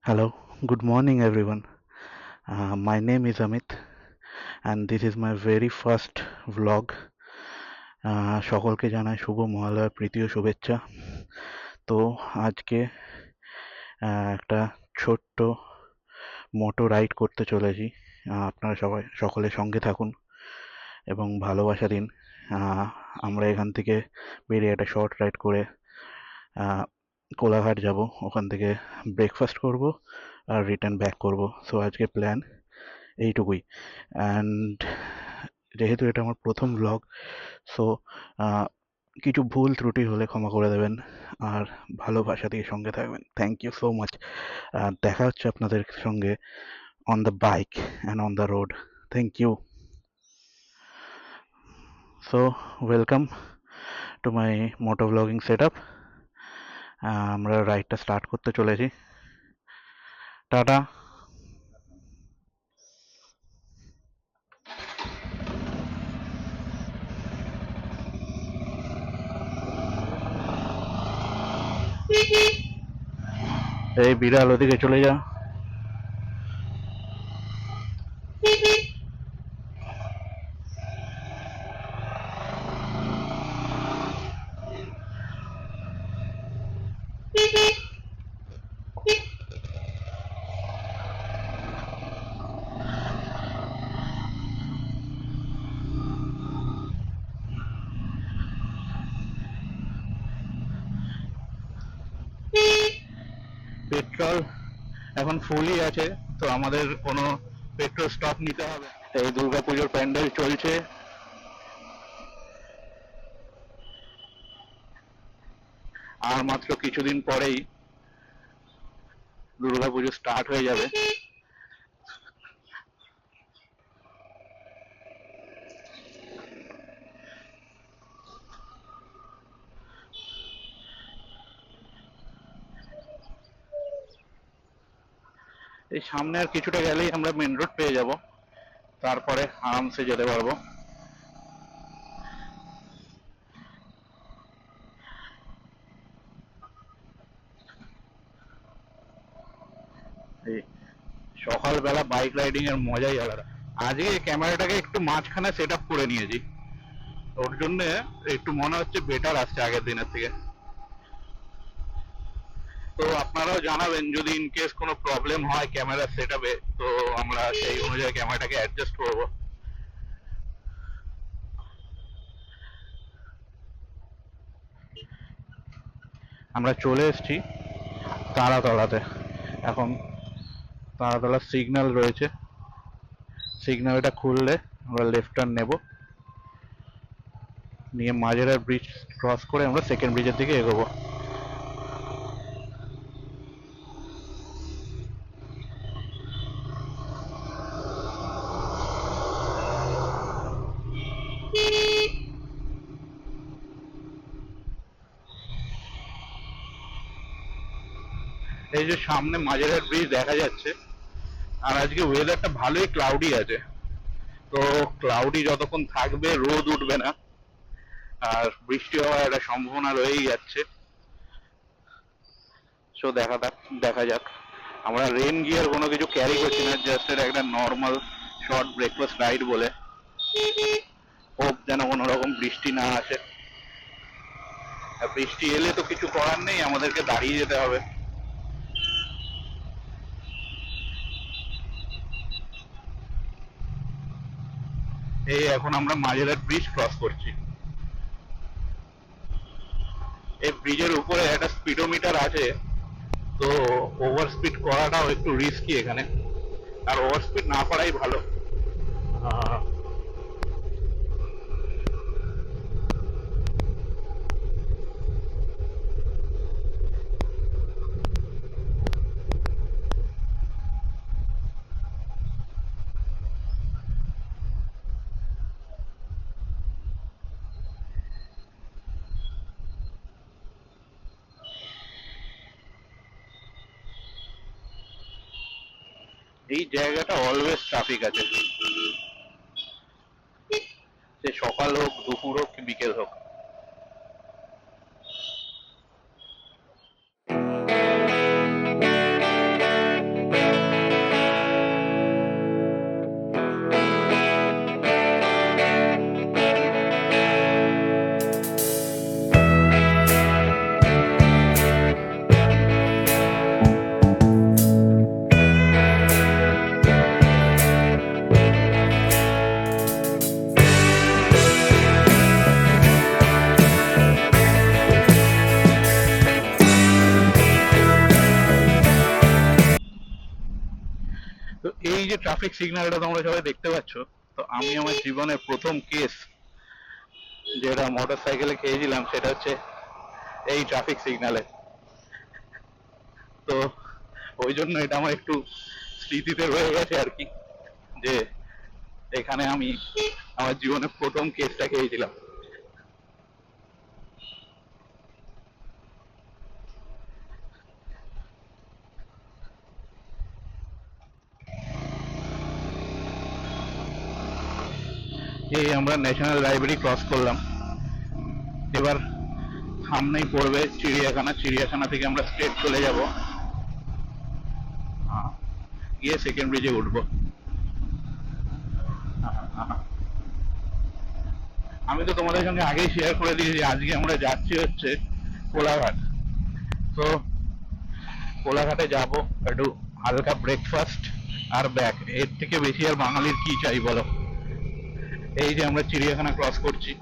Hello, good morning everyone. My name is Amit and this is my very first vlog. সকলকে জানাই শুভ মহালয়ার প্রীতি ও শুভেচ্ছা। তো আজকে একটা ছোট্ট মোটো রাইড করতে চলেছি। আপনারা সকলে সঙ্গে থাকুন এবং ভালোবাসা দিন। আমরা এখান থেকে বেরিয়ে একটা শর্ট রাইড করে কোলাঘাট যাব, ওখান থেকে ব্রেকফাস্ট করব আর রিটার্ন ব্যাক করব। সো আজকে প্ল্যান এইটুকুই। অ্যান্ড যেহেতু এটা আমার প্রথম ব্লগ, সো কিছু ভুল ত্রুটি হলে ক্ষমা করে দেবেন আর ভালোবাসা দিয়ে সঙ্গে থাকবেন। Thank you so much. দেখা হচ্ছে আপনাদের সঙ্গে on the bike and on the road. Thank you. So welcome to my moto ব্লগিং সেট আপ। আমরা রাইডটা স্টার্ট করতে চলেছি। টাটা। এই বিড়াল ওদিকে চলে যা। পেট্রোল এখন ফুলই আছে, তো আমাদের কোনো পেট্রোল স্টক নিতে হবে। এই দুর্গাপুজোর প্যান্ডেল চলছে। আর মাত্র কিছুদিন পরেই দুর্গাপুজো স্টার্ট হয়ে যাবে। এই সামনে আর কিছুটা গেলেই আমরা মেন রোড পেয়ে যাব, তারপরে আরামসে যেতে পারবো। এই সকালবেলা বাইক রাইডিং এর মজাই আলাদা। আজকে ক্যামেরাটাকে একটু মাঝখানে সেট আপ করে নিয়েছি, ওর জন্য একটু মনে হচ্ছে বেটার আসছে আগের দিনের থেকে। তো আপনারাও জানাবেন যদি ইন কেস কোনো প্রবলেম হয় ক্যামেরা সেট আপে, তো আমরা সেই অনুযায়ী ক্যামেরাটাকে অ্যাডজাস্ট করবো। আমরা চলে এসেছি তারাতলাতে। এখন তারাতলার সিগন্যাল রয়েছে, সিগন্যালটা খুললে আমরা লেফট টার্ন নেব, নিয়ে মাঝেরা ব্রিজ ক্রস করে আমরা সেকেন্ড ব্রিজের দিকে এগোবো। এই যে সামনে মাঝেরহাট ব্রিজ দেখা যাচ্ছে, আর আজকে ওয়েদারটা ভালোই ক্লাউডি আছে। তো ক্লাউডি যতক্ষণ থাকবে রোদ উঠবে না, আর বৃষ্টি হওয়ার একটা সম্ভাবনা রয়েই যাচ্ছে। সো দেখা যাক। আমরা রেন গিয়ার কোনো কিছু ক্যারি করছি না, জাস্ট এটা একটা নর্মাল শর্ট ব্রেকফাস্ট রাইড বলে। হোপ যেন কোনো রকম বৃষ্টি না আসে। আর বৃষ্টি এলে তো কিছু করার নেই, আমাদেরকে দাঁড়িয়ে যেতে হবে। এই এখন আমরা মাঝেরহাট ব্রিজ ক্রস করছি। এই ব্রিজের উপরে একটা স্পিডোমিটার আছে, তো ওভার স্পিড করাটাও একটু রিস্কি এখানে, আর ওভার স্পিড না করাই ভালো। এই জায়গাটা অলওয়েজ ট্রাফিক আছে, সে সকাল হোক দুপুর হোক কি বিকেল হোক। যে ট্রাফিক সিগন্যালটা তোমরা সবাই দেখতে পাচ্ছ, তো আমি আমার জীবনের প্রথম কেস যেটা মোটর সাইকেলে খেয়েছিলাম সেটা হচ্ছে এই ট্রাফিক সিগন্যালে। তো ওই জন্য এটা আমার একটু স্মৃতিতে রয়ে গেছে আর কি, যে এখানে আমি আমার জীবনের প্রথম কেসটা খেয়েছিলাম। এই আমরা ন্যাশনাল লাইব্রেরি ক্রস করলাম, এবার সামনেই পড়বে চিড়িয়াখানা। চিড়িয়াখানা থেকে আমরা স্ট্রেট চলে যাব, গিয়ে সেকেন্ড ব্রিজে উঠবো। আমি তো তোমাদের সঙ্গে আগেই শেয়ার করে দিয়েছি আজকে আমরা যাচ্ছি হচ্ছে কোলাঘাট। তো কোলাঘাটে যাব একটু হালকা ব্রেকফাস্ট আর ব্যাক, এর থেকে বেশি আর বাঙালির কি চাই বলো। এই যে আমরা চিড়িয়াখানা ক্রস করছি,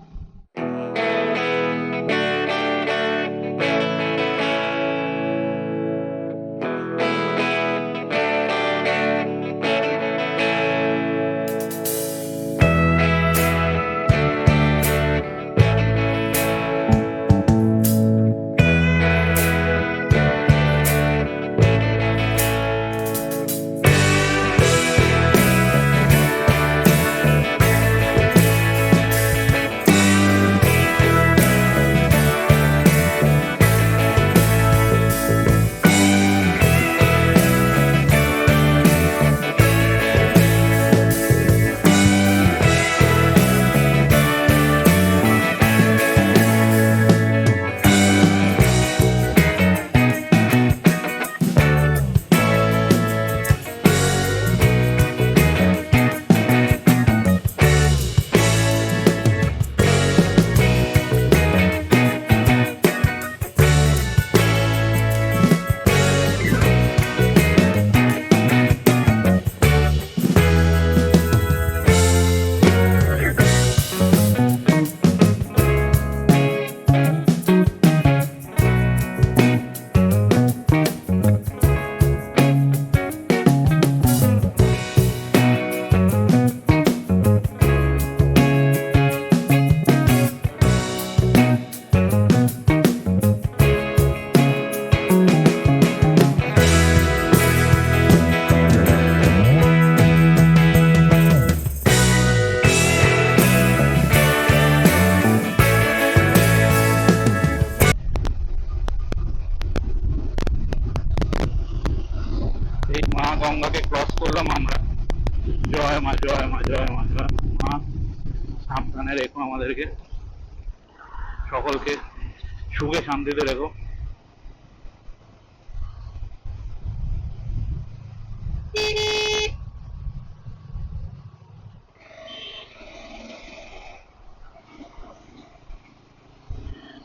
এই মা গঙ্গাকে ক্রস করলাম আমরা। জয় মা, জয় মা, জয় মা, জয় মা। সাবধানে রেখো আমাদেরকে, সকলকে সুখে শান্তিতে রেখো।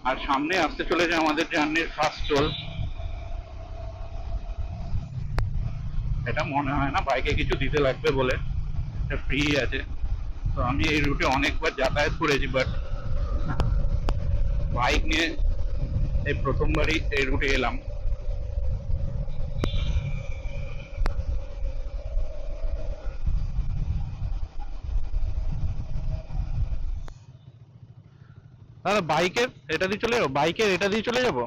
আর সামনে আসতে চলেছে আমাদের জার্নির ফার্স্ট টোল। এটা মনে হয় না বাইকে কিছু দিতে লাগবে বলে, এটা ফ্রি আছে। তো আমি এই রুটে অনেকবার যাতায়াত করেছি, বাট বাইক নিয়ে এই প্রথমবারই এই রুটে এলাম। দাদা বাইকের এটা দিয়ে চলে যাবো, বাইকের এটা দিয়ে চলে যাবো।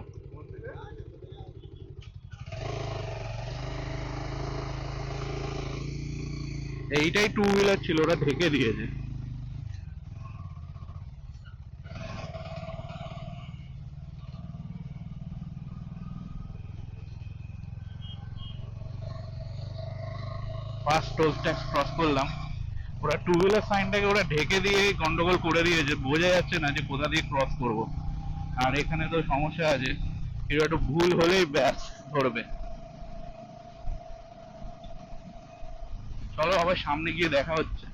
এইটাই টু হুইলার ছিল, ওরা ঢেকে দিয়েছে। ফার্স্ট টোল ট্যাক্স ক্রস করলাম, ওরা টু হুইলার সাইনটাকে ওরা ঢেকে দিয়ে গন্ডগোল করে দিয়েছে, বোঝা যাচ্ছে না যে কোথা দিয়ে ক্রস করব। আর এখানে তো সমস্যা আছে, কেউ একটু ভুল হলেই ব্যাস ধরবে। চলো আবার সামনে গিয়ে দেখা হচ্ছে।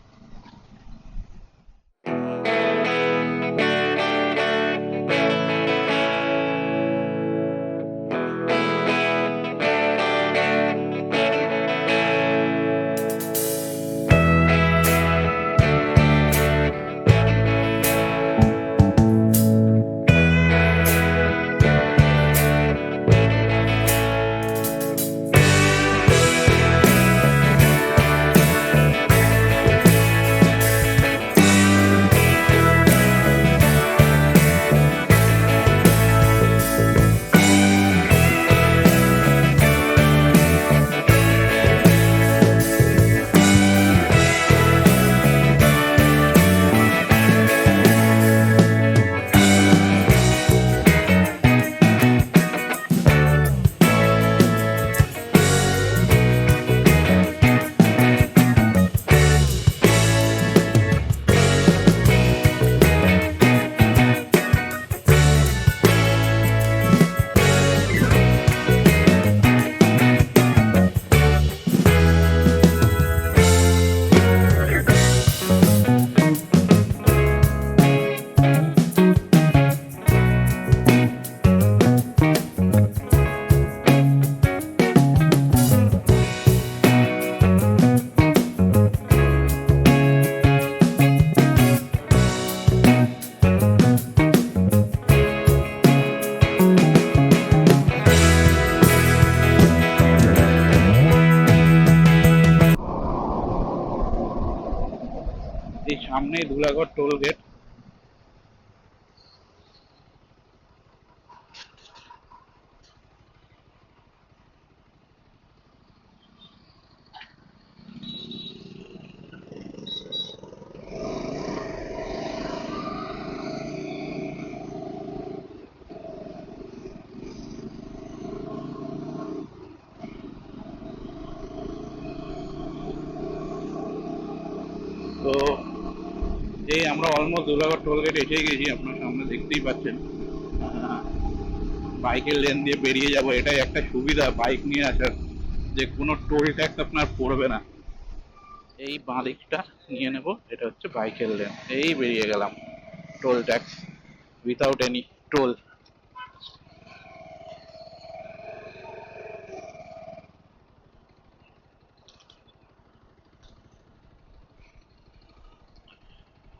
সামনেই ধুলাগড় টোল গেট। তো এই আমরা অলমোস্ট ধুলাগড় টোল গেট এসে গেছি, আপনার সামনে দেখতেই পাচ্ছেন। বাইকের লেন দিয়ে বেরিয়ে যাব, এটাই একটা সুবিধা বাইক নিয়ে আসার, যে কোনো টোল ট্যাক্স আপনার পড়বে না। এই বাঁ দিকটা নিয়ে নেব, এটা হচ্ছে বাইকের লেন। এই বেরিয়ে গেলাম, toll tax without any toll.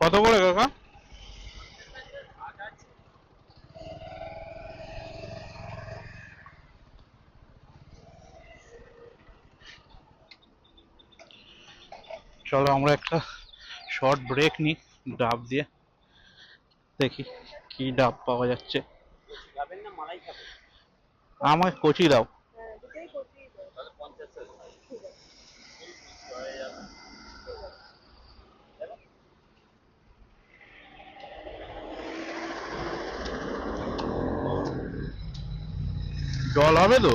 কত করে কাকা? চলো আমরা একটা শর্ট ব্রেক নিই ডাব দিয়ে, দেখি কি ডাব পাওয়া যাচ্ছে। আমায় কচি দাও। জল হবে তো?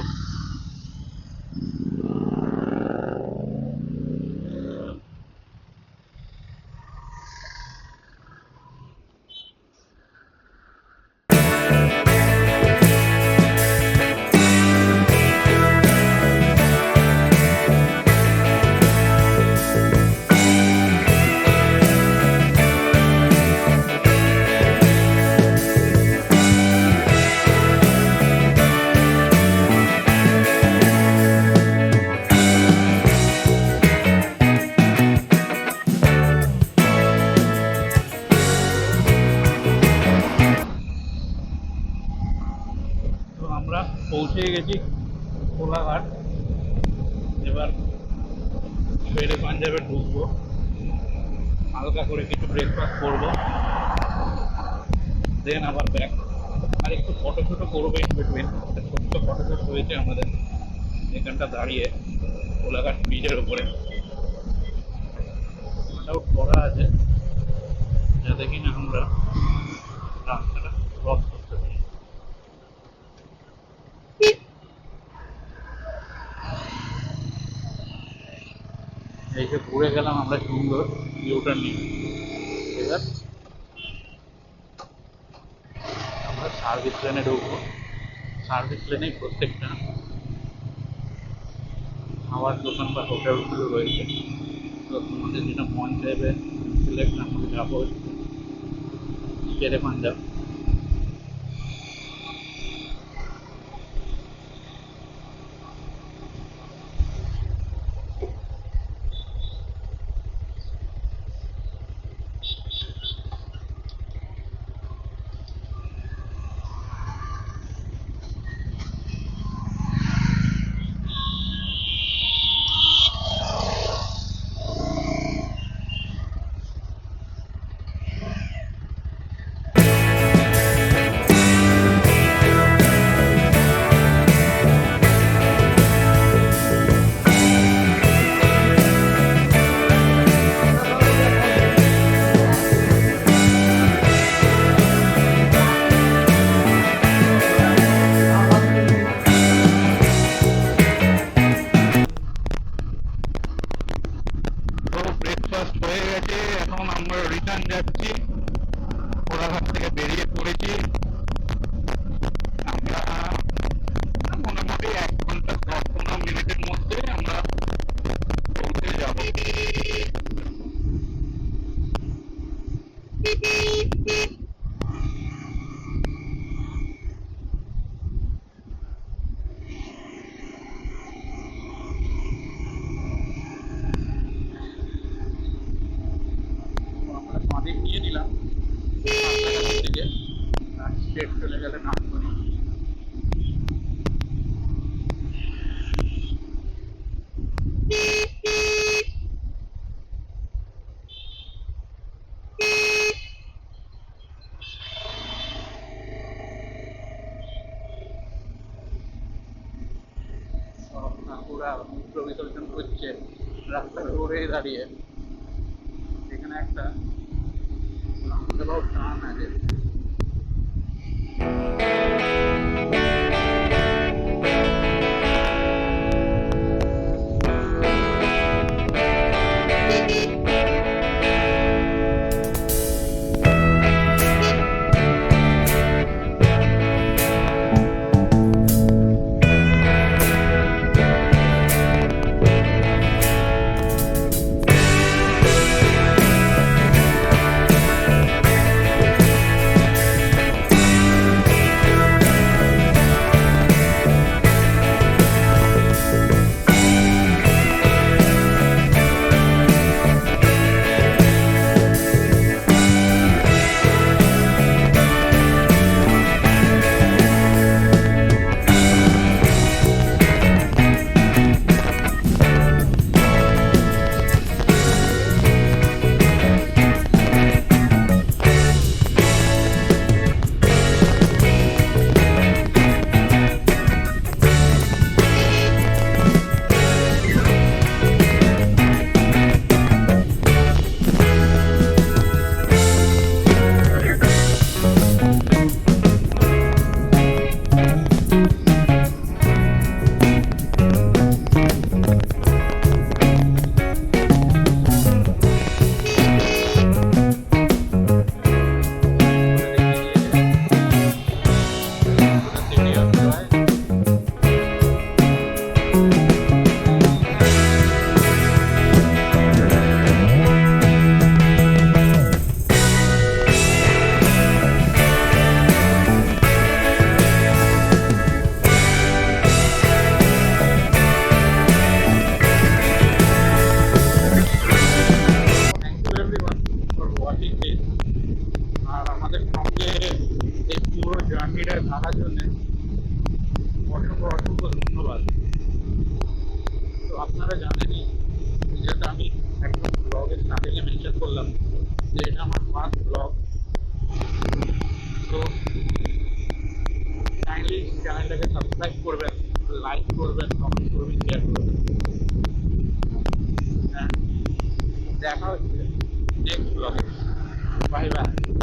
তো আমরা পৌঁছে গেছি কোলাঘাট। এবার শেরে পাঞ্জাবে ঢুকবো, হালকা করে কিছু ব্রেকফাস্ট করবো, দেন আবার ব্যাক। আর একটু ফটো ফটো করবো ইন বিটুইন, ছোট্ট ফটো শুট হয়েছে আমাদের এখানটা দাঁড়িয়ে কোলাঘাট ব্রিজের উপরে। আউট করা আছে যাতে কিনা আমরা রাস্তাটা ক্রস করতে পারি। এই যে ঘুরে গেলাম আমরা সুন্দর ইউটার্ন নিয়ে। এবার আমরা সার্ভিস লেনে ঢুকবো। সার্ভিস লেনেই প্রত্যেকটা খাওয়ার দোকান বা হোটেলগুলো রয়েছে। তো তোমাদের যেটা মন চাইবে সিলেক্ট, আমরা যাবো শেরে পাঞ্জাব। তো ব্রেকফাস্ট হয়ে গেছে, এখন আমরা রিটার্ন যাচ্ছি। কোলাঘাট থেকে বেরিয়ে পড়েছি আমরা। মোটামুটি 1 ঘন্টা 10-15 মিনিটের মধ্যে আমরা পৌঁছে যাব। আমরা বাঁদিক নিয়ে নিলাম থেকে, স্ট্রেট চলে গেলে নাটকনি। ওরা মূত্র বিসর্জন করছে রাস্তার রোডে দাঁড়িয়ে। এখানে একটা রাউন্ডাবাউট টার্ন আছে। Thank you everyone for watching this. আর আমাদের সঙ্গে এই পুরো জার্নিটা থাকার জন্য অসংখ্য অসংখ্য ধন্যবাদ। তো আপনারা জানেনই, যেটা আমি একদম ব্লগের স্টার্টিংয়ে মেনশন করলাম যে এটা আমার ফার্স্ট ব্লগ। তো কাইন্ডলি চ্যানেলটাকে সাবস্ক্রাইব করবেন, লাইক করবেন, কমেন্ট করবেন, শেয়ার করবেন। দেখা হচ্ছে নেক্সট ব্লগে। Bye bye.